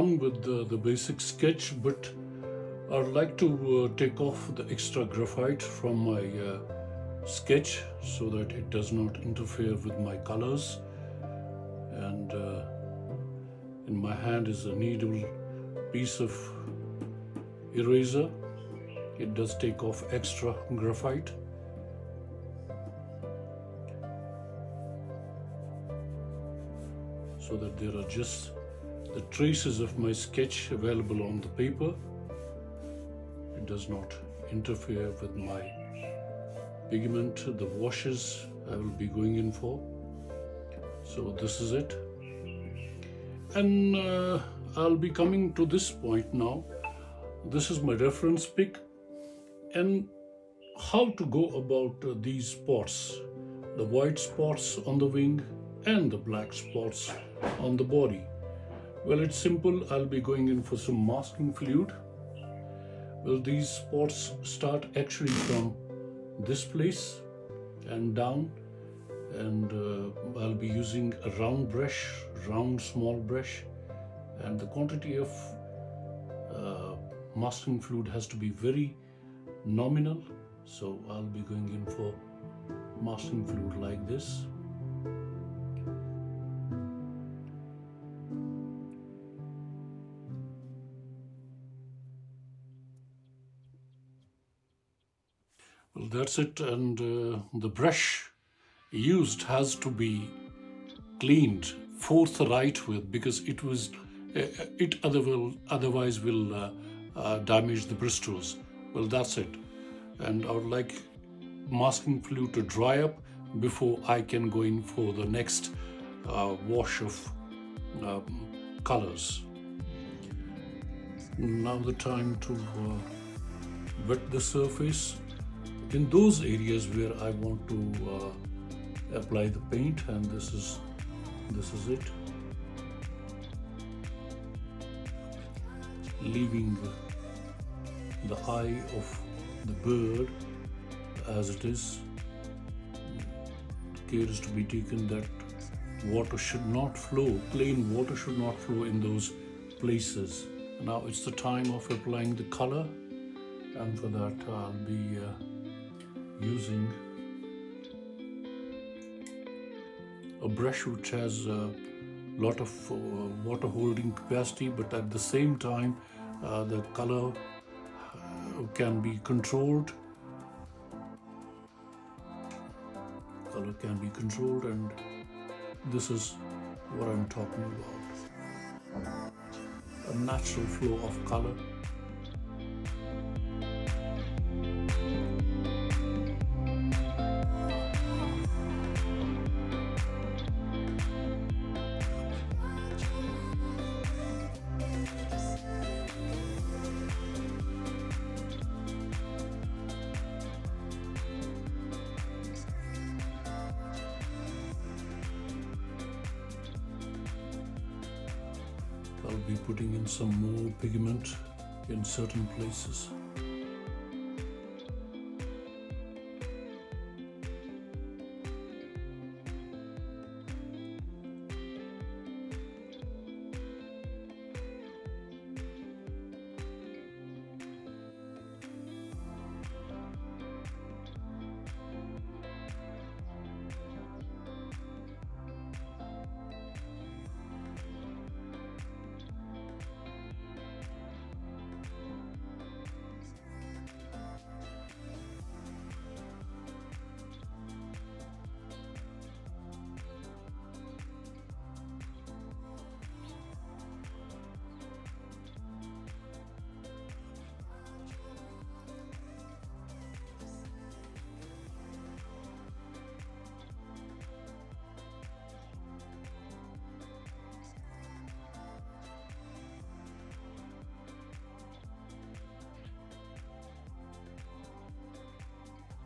done with the basic sketch, but I'd like to take off the extra graphite from my sketch so that it does not interfere with my colors. And in my hand is a needle piece of eraser. It does take off extra graphite. So that there are just the traces of my sketch available on the paper. It does not interfere with my pigment, the washes I will be going in for. So this is it. And I'll be coming to this point now. This is my reference pic. And how to go about these spots, the white spots on the wing and the black spots on the body. Well, it's simple. I'll be going in for some masking fluid. Well, these spots start actually from this place and down, and I'll be using a round brush, round small brush, and the quantity of masking fluid has to be very nominal. So I'll be going in for masking fluid like this. Well, that's it, and the brush used has to be cleaned forthright with, because it otherwise will damage the bristles. Well, that's it, and I would like masking fluid to dry up before I can go in for the next wash of colors. Now the time to wet the surface in those areas where I want to apply the paint, and this is it. Leaving the eye of the bird as it is. Care is to be taken that water should not flow, plain water should not flow in those places. Now it's the time of applying the color, and for that I'll be using a brush which has a lot of water holding capacity, but at the same time the color can be controlled. Color can be controlled, and this is what I'm talking about. A natural flow of color. I'll be putting in some more pigment in certain places.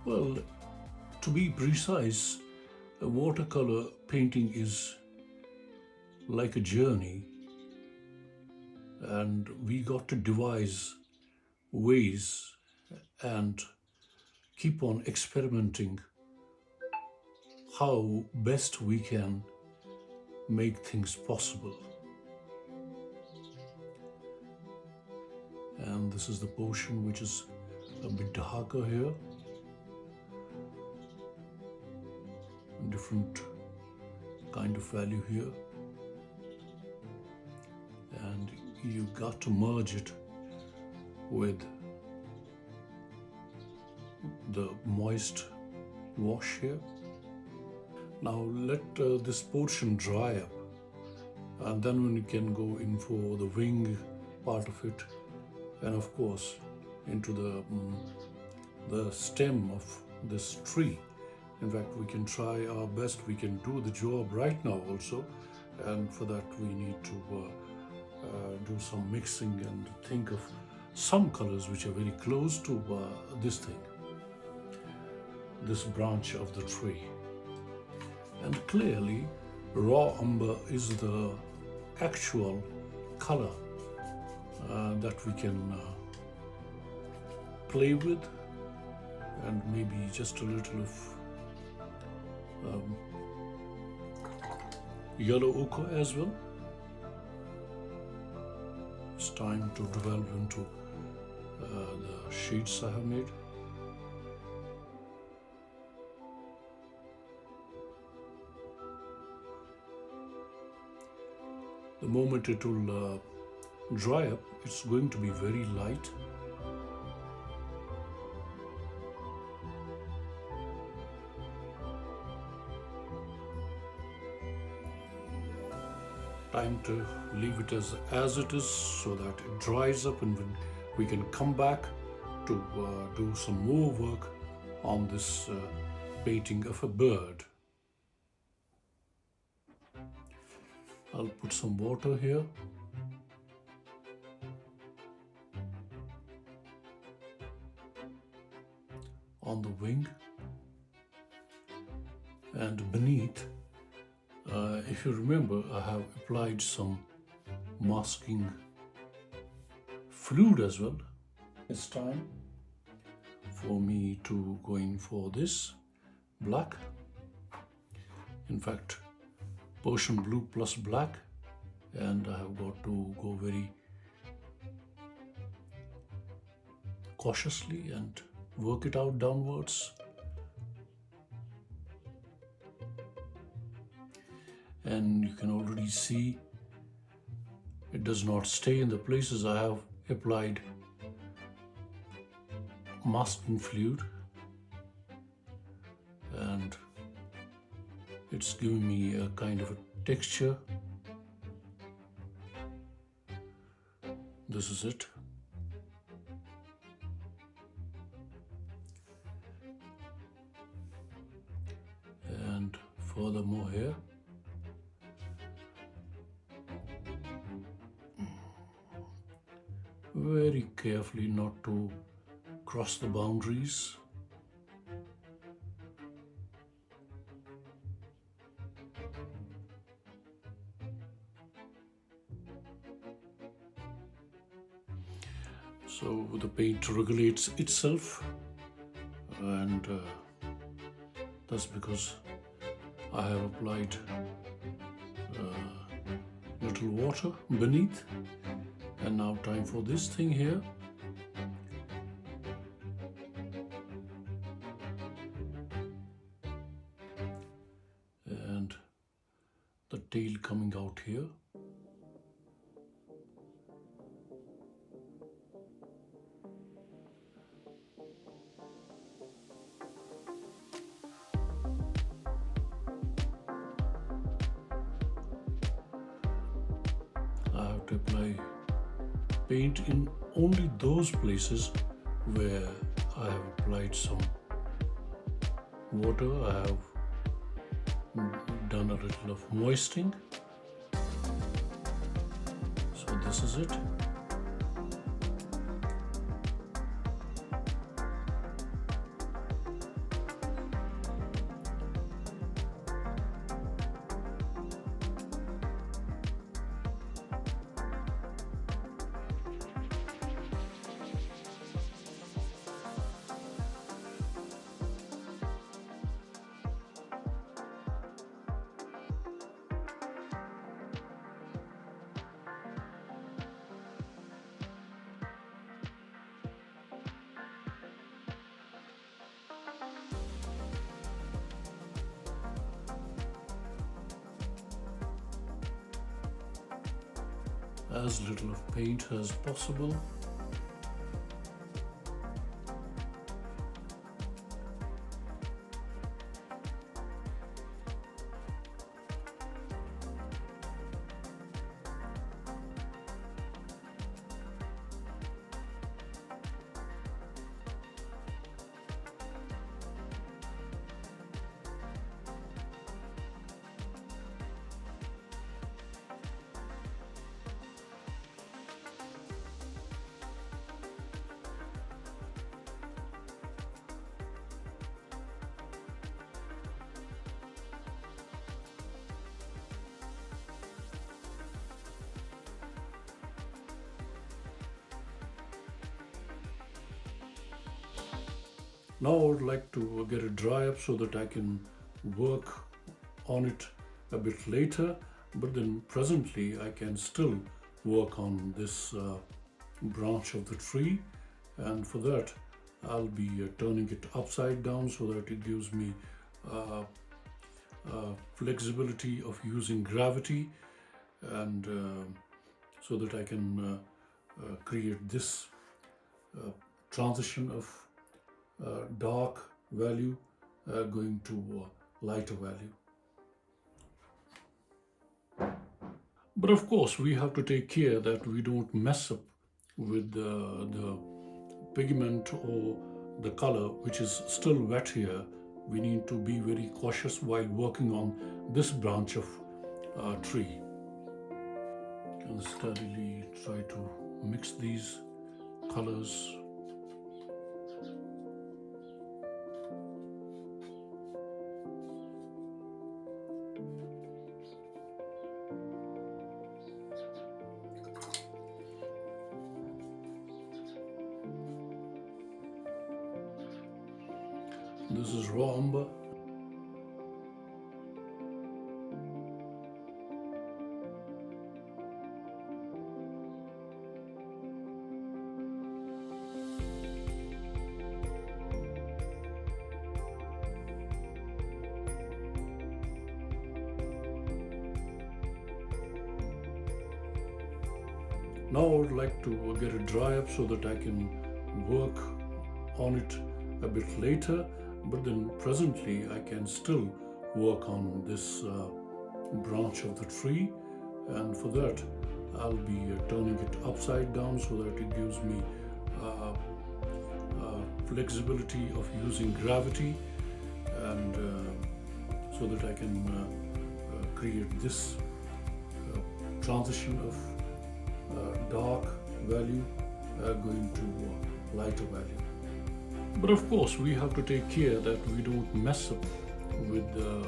Well, to be precise, a watercolor painting is like a journey, and we got to devise ways and keep on experimenting how best we can make things possible. and this is the portion which is a bit darker here. Different kind of value here, and you got to merge it with the moist wash here. Now let this portion dry up, and then when you can go in for the wing part of it, and of course into the stem of this tree. In fact, we can try our best. We can do the job right now also, and for that we need to do some mixing and think of some colors which are very close to this thing, this branch of the tree. And clearly raw umber is the actual color that we can play with, and maybe just a little of yellow ochre as well. It's time to develop into the shades I have made. The moment it will dry up, it's going to be very light. Time to leave it as it is so that it dries up, and we can come back to do some more work on this painting of a bird. I'll put some water here. On the wing, and beneath, if you remember, I have applied some masking fluid as well. It's time for me to go in for this black. In fact, Persian blue plus black, and I have got to go very cautiously and work it out downwards. And you can already see it does not stay in the places I have applied masking fluid, and it's giving me a kind of a texture. This is it. And furthermore here, very carefully not to cross the boundaries. So the paint regulates itself, and that's because I have applied little water beneath. And now time for this thing here. And the tail coming out here. I have to apply paint in only those places where I have applied some water. I have done a little of moistening. So this is it. as little of paint as possible. Now I would like to get it dry up so that I can work on it a bit later, but then presently I can still work on this branch of the tree, and for that I'll be turning it upside down so that it gives me flexibility of using gravity, and so that I can create this transition of dark value going to lighter value. But of course, we have to take care that we don't mess up with the pigment or the color which is still wet here. We need to be very cautious while working on this branch of tree. And steadily try to mix these colors. This is raw umber. Now I would like to get it dry up so that I can work on it a bit later, but then presently I can still work on this branch of the tree, and for that I'll be turning it upside down so that it gives me flexibility of using gravity, and so that I can create this transition of dark value going to lighter value. But of course, we have to take care that we don't mess up with the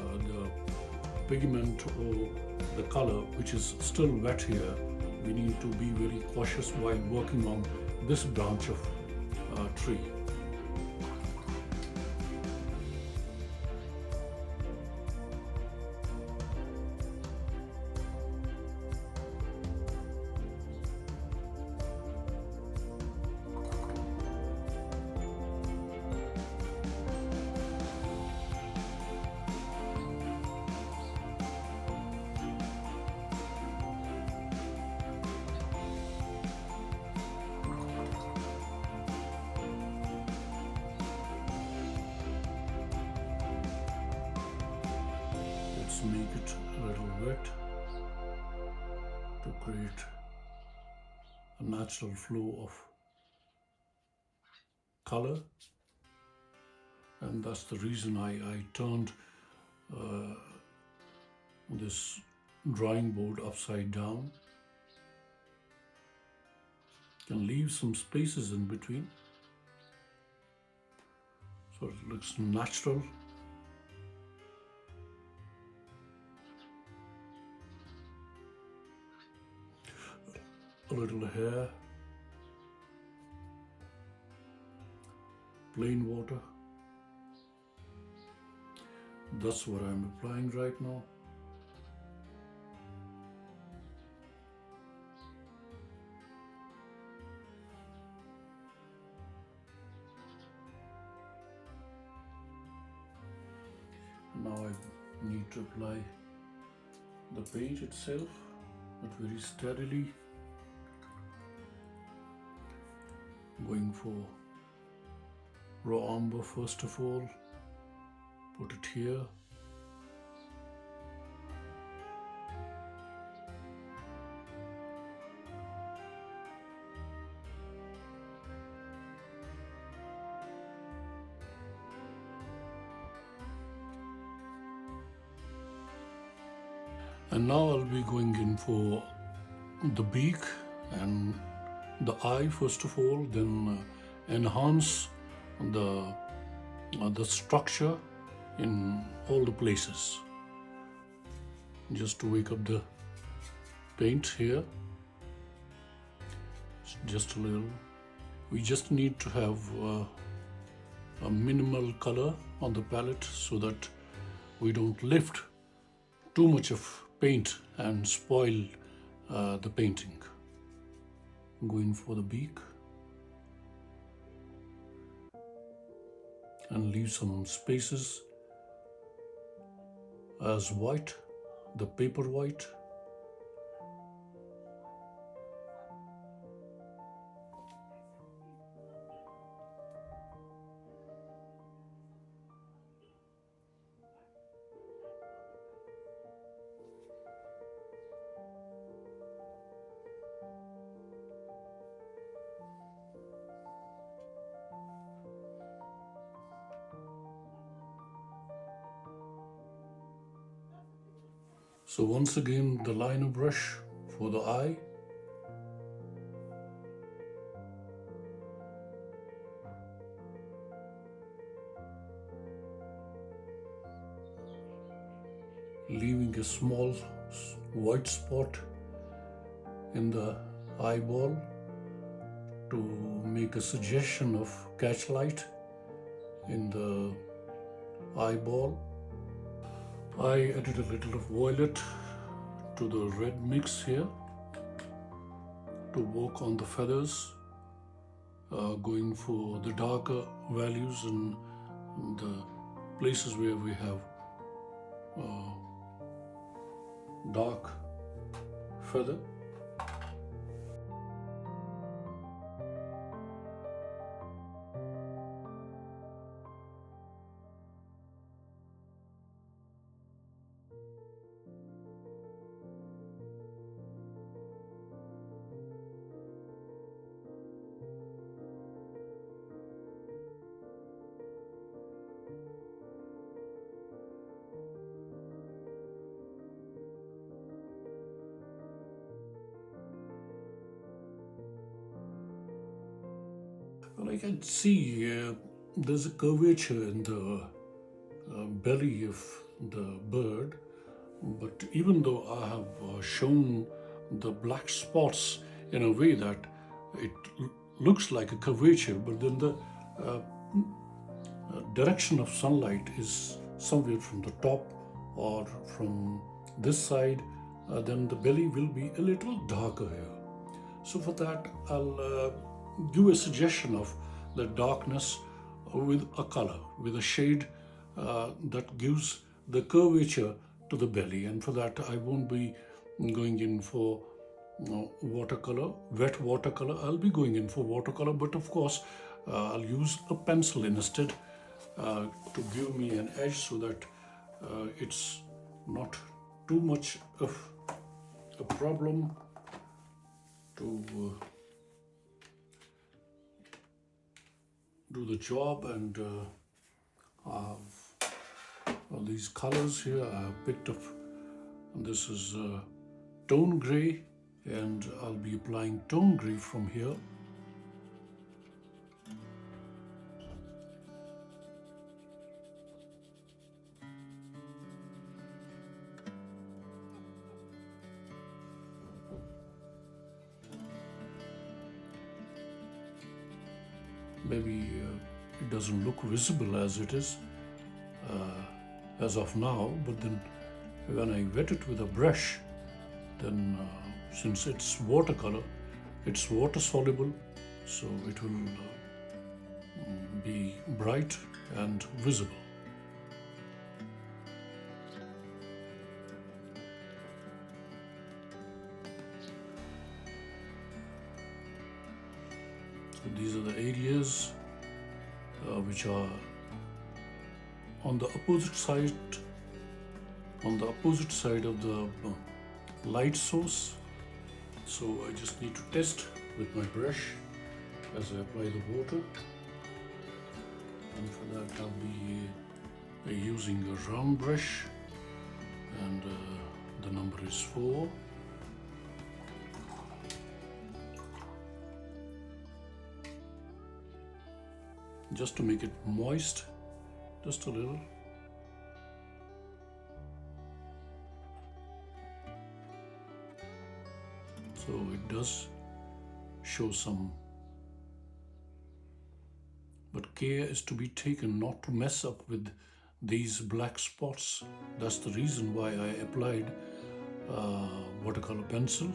pigment or the color which is still wet here. We need to be very cautious while working on this branch of tree. Let's make it a little wet to create a natural flow of color, and that's the reason I turned this drawing board upside down. Can leave some spaces in between so it looks natural. A little hair, plain water. That's what I'm applying right now. Now I need to apply the paint itself, but very steadily. Going for raw umber first of all, put it here. And now I'll be going in for the beak and the eye first of all, then enhance the structure in all the places. Just to wake up the paint here, just a little. We just need to have a minimal color on the palette so that we don't lift too much of paint and spoil the painting. Going for the beak and leave some spaces as white, the paper white. So once again, the liner brush for the eye. Leaving a small white spot in the eyeball to make a suggestion of catch light in the eyeball. I added a little of violet to the red mix here to work on the feathers, going for the darker values in the places where we have dark feather. Well, I can see there's a curvature in the belly of the bird, but even though I have shown the black spots in a way that it looks like a curvature, but then the direction of sunlight is somewhere from the top or from this side, then the belly will be a little darker here. So for that, I'll give a suggestion of the darkness with a color, with a shade that gives the curvature to the belly. And for that, I won't be going in for watercolor, wet watercolor. I'll be going in for watercolor, but of course, I'll use a pencil instead to give me an edge so that it's not too much of a problem to do the job. And I have all these colors here I have picked up. And this is tone gray, and I'll be applying tone gray from here. Maybe it doesn't look visible as it is as of now, but then when I wet it with a brush, then since it's watercolor, it's water soluble, so it will be bright and visible. So these are the areas which are on the opposite side of the light source. So I just need to test with my brush as I apply the water, and for that I'll be using a round brush, and the number is 4. Just to make it moist, just a little. So it does show some, but care is to be taken not to mess up with these black spots. That's the reason why I applied watercolor pencil.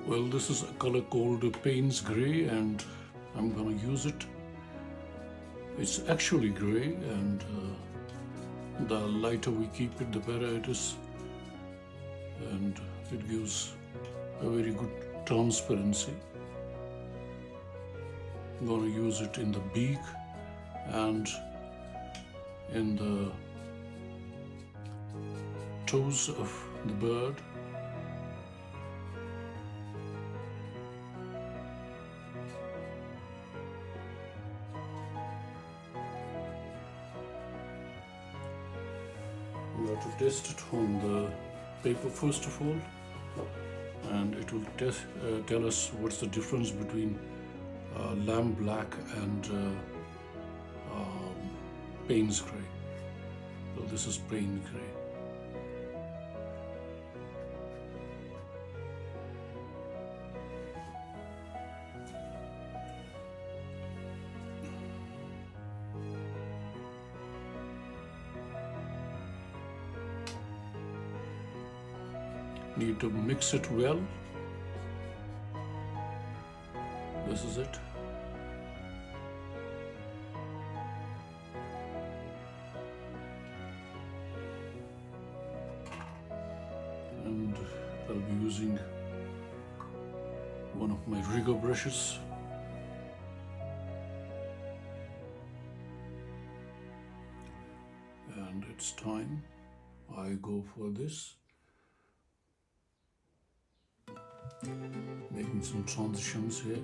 Well, this is a color called Payne's Gray, and I'm gonna use it. It's actually gray, and the lighter we keep it, the better it is, and it gives a very good transparency. I'm gonna use it in the beak and in the toes of the bird. We have to test it on the paper first of all, and it will tell us what's the difference between lamb black and Payne's Gray. So this is Payne's Gray. Need to mix it well. This is it. And I'll be using one of my rigger brushes. And it's time I go for this. Making some transitions here.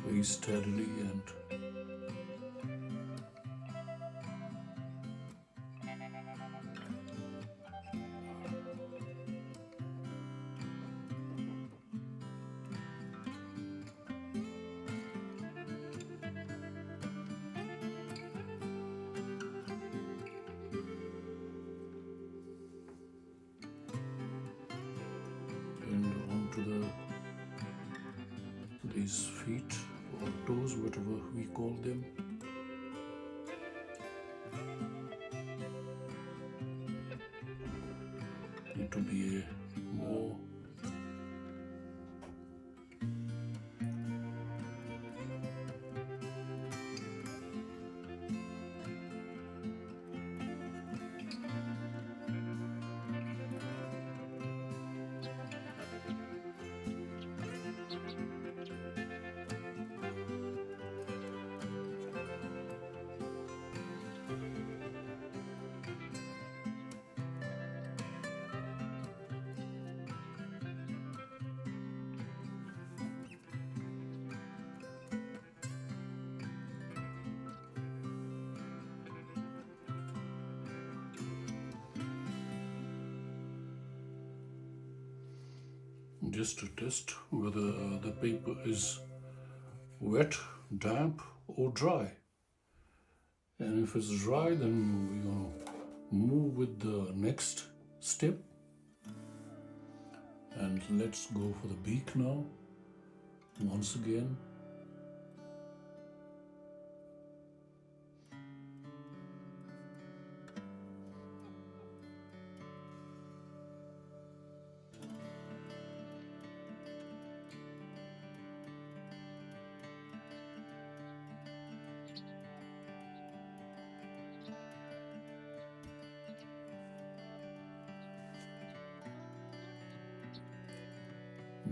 Very steadily and onto these feet or toes, whatever we call them. Need to be more just to test whether the paper is wet, damp or dry. And if it's dry, then we're going to move with the next step. And let's go for the beak now. Once again,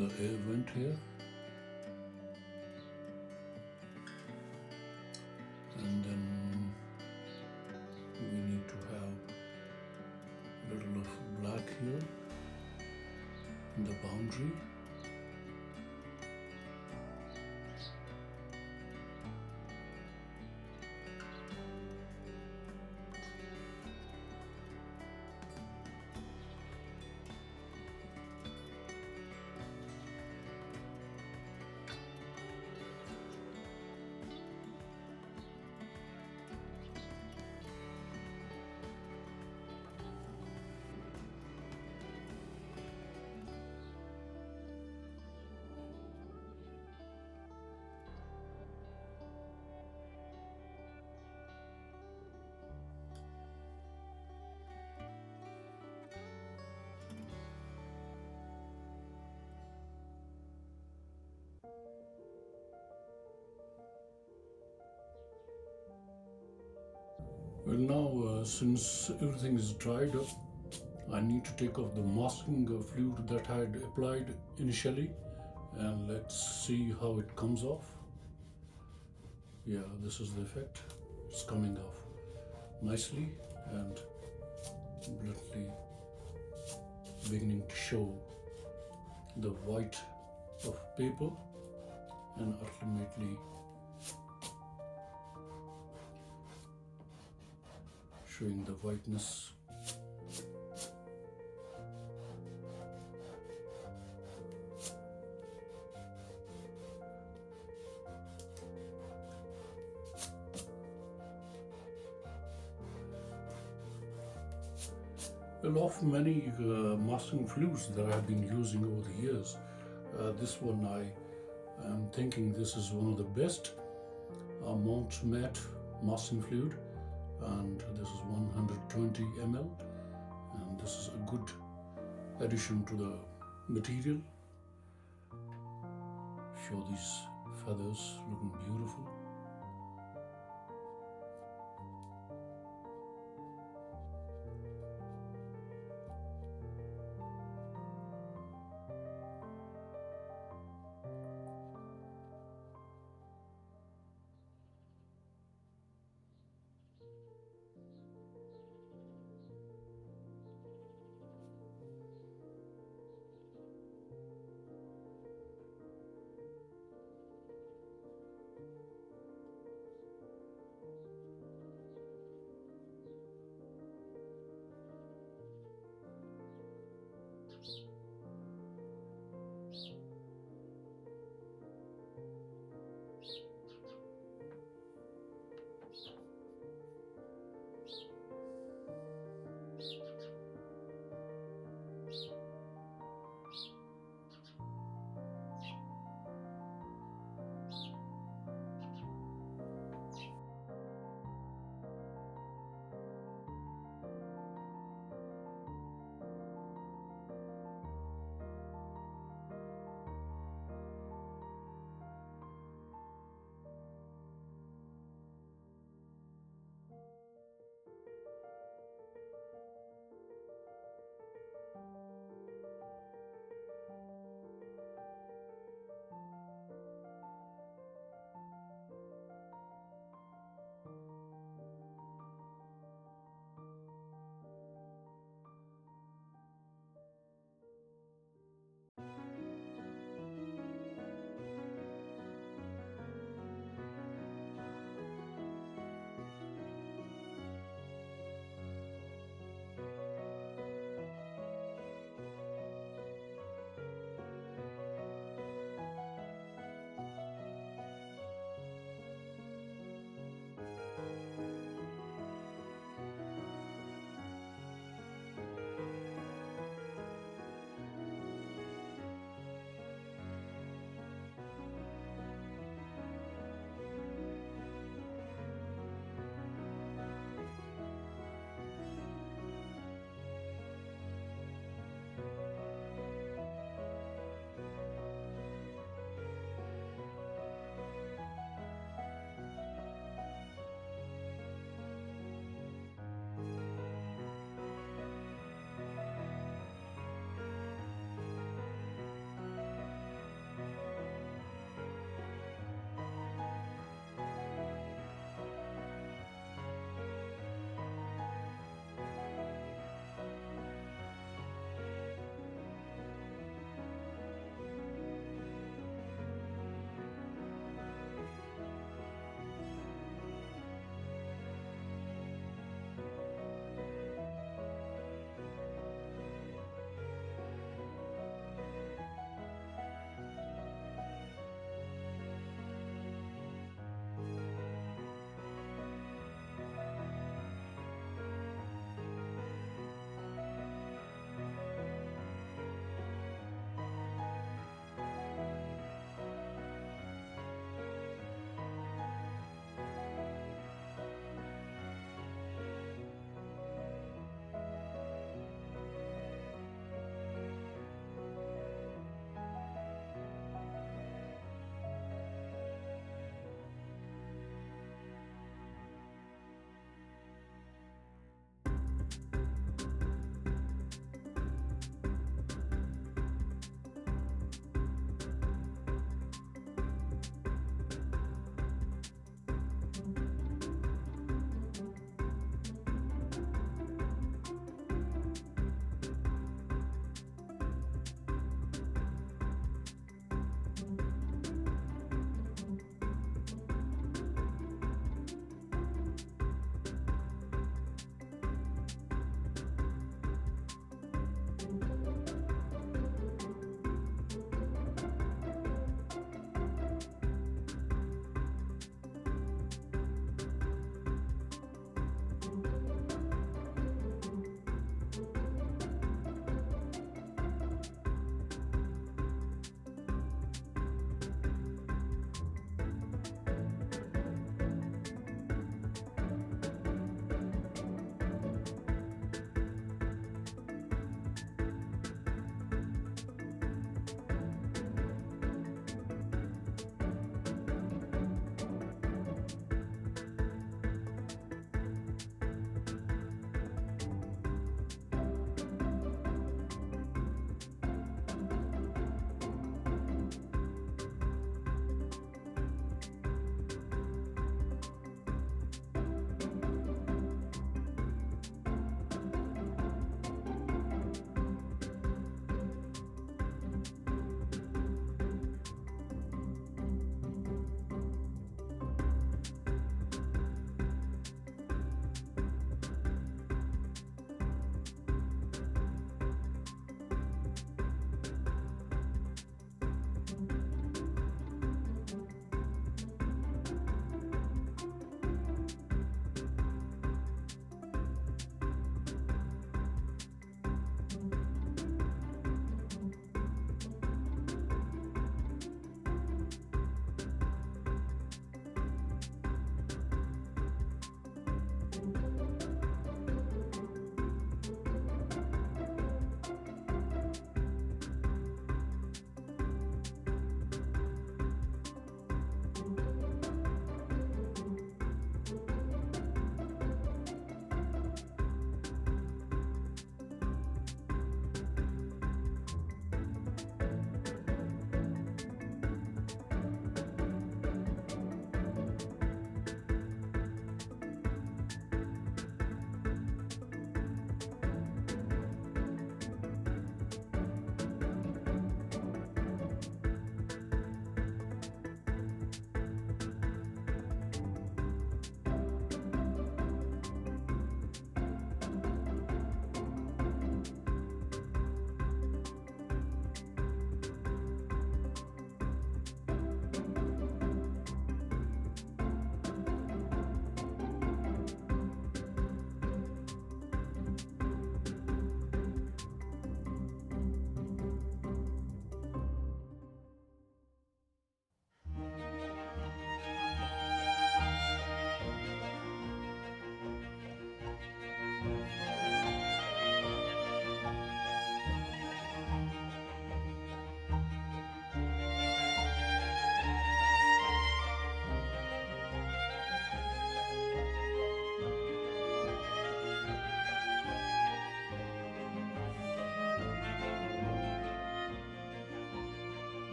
the air vent here, and then we need to have a little of black here in the boundary. Well, now since everything is dried up, I need to take off the masking fluid that I had applied initially, and let's see how it comes off. Yeah, this is the effect. It's coming off nicely and bluntly beginning to show the white of paper and ultimately showing the whiteness. Well, of many masking fluids that I've been using over the years, this one I am thinking this is one of the best. Mount Matte masking fluid, and this is 120 ml, and this is a good addition to the material. Show these feathers looking beautiful.